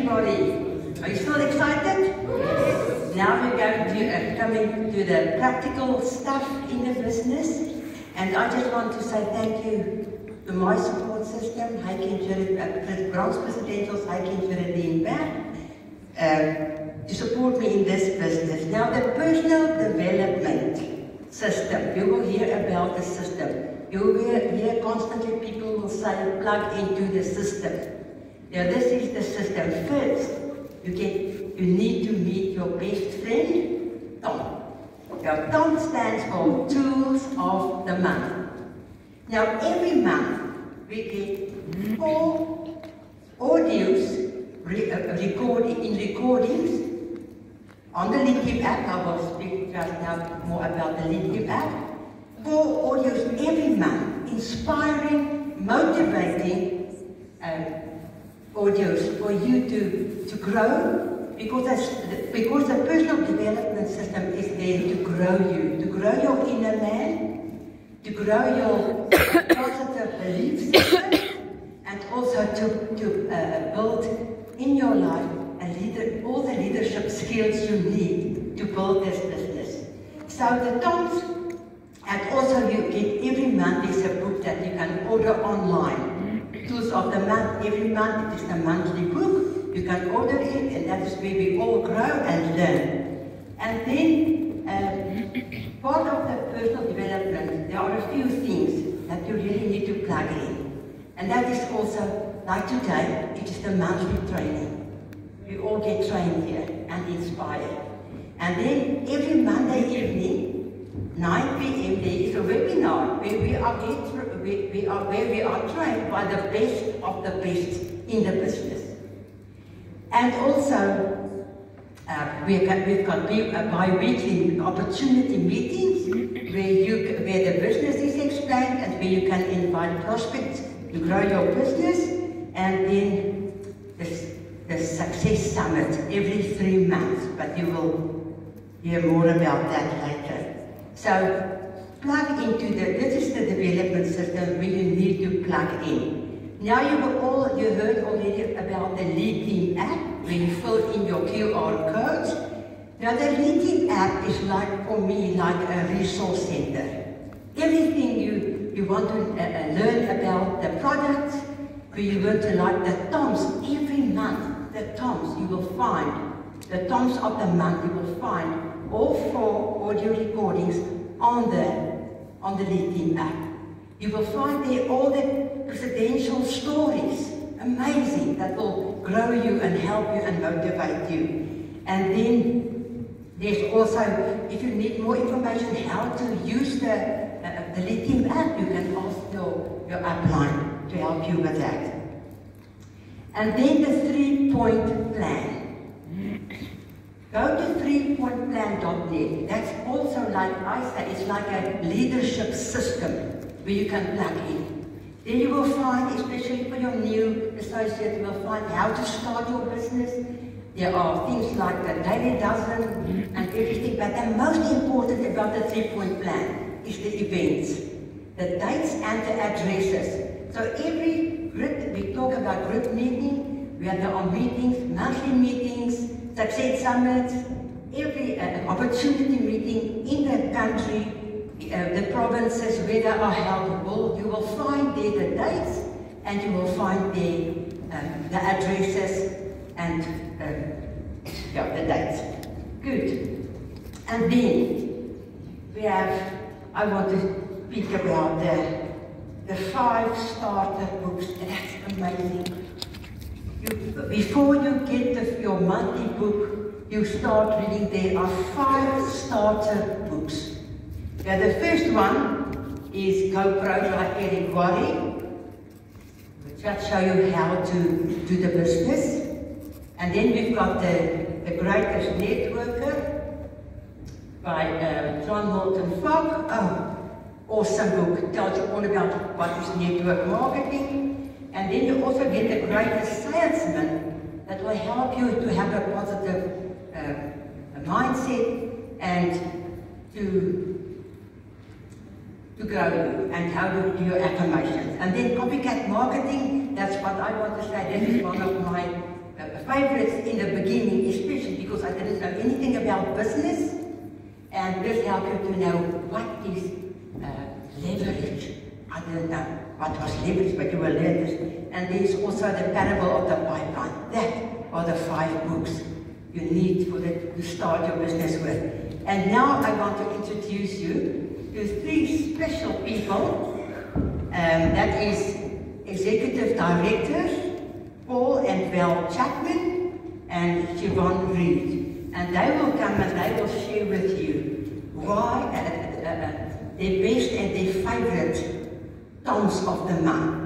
everybody. Are you still excited? Yes. Now we're going to coming to the practical stuff in the business. And I just want to say thank you to my support system, Branch Presidentials, Heiken Geraldine Berg, to support me in this business. Now the personal development system, you will hear about the system. You will hear constantly people will say plug into the system. Now this is the system. First, you need to meet your best friend, Tom. Now Tom stands for Tools of the Month. Now every month we get 4 audios recordings on the LinkedIn app. I will speak just now more about the LinkedIn app. 4 audios every month, inspiring, motivating audios for you to grow, because the personal development system is there to grow you, to grow your inner man, to grow your positive belief system, and also to build in your life all the leadership skills you need to build this business. So the Toms, and also you get every month there's a book that you can order online. Tools of the Month, every month it is the monthly book. You can order it, and that is where we all grow and learn. And then part of the personal development, there are a few things that you really need to plug in. And that is also, like today, it is the monthly training. We all get trained here and inspired. And then every Monday evening, 9 p.m. there is a webinar where we are trained by the best of the best in the business. And also, we've got bi-weekly opportunity meetings where the business is explained and where you can invite prospects to grow your business. And then the Success Summit every 3 months, but you will hear more about that later. So plug into this is the development system where you need to plug in. Now you heard already about the Lead Team app, where you fill in your QR codes. Now the Lead Team app is like, for me, like a resource center. Everything you want to learn about the products, where you want to like the Toms, every month, the Toms you will find, the Toms of the Month you will find all 4 audio recordings on the Lead Team app. You will find there all the presidential stories, amazing, that will grow you and help you and motivate you. And then there's also, if you need more information how to use the Lead Team app, you can ask your upline to help you with that. And then the 3-point plan. Go to 3pointplan.net. That's also, like I say, it's like a leadership system where you can plug in. Then you will find, especially for your new associate, you will find how to start your business. There are things like the daily dozen and everything, but the most important about the 3-point plan is the events, the dates and the addresses. So every group, we talk about group meeting, where there are meetings, monthly meetings, Success Summits, every opportunity meeting in the country, the provinces where they are held, you will find there the dates, and you will find there the addresses and the dates. Good. And then I want to speak about the 5 starter books. That's amazing. Before you get your monthly book, you start reading. There are 5 starter books. Now the first one is GoPro by Eric Worre, which will show you how to do the business. And then we've got the Greatest Networker by John Milton Fogg. Oh, awesome book. Tells you all about what is network marketing. And then you also get the Greatest Salesman that will help you to have a positive mindset and to grow you, and how to do your affirmations. And then Copycat Marketing, that's what I want to say. This is one of my favorites in the beginning, especially because I didn't know anything about business, and this helped you to know what is leverage. I didn't know what was leverage, but you will learn this. And there's also the parable of the pipeline. That are the 5 books you need for to start your business with. And now I want to introduce you to 3 special people. That is Executive Directors, Paul and Val Chapman and Siobhan Reed. And they will come and they will share with you why their best and their favorite tones of the month.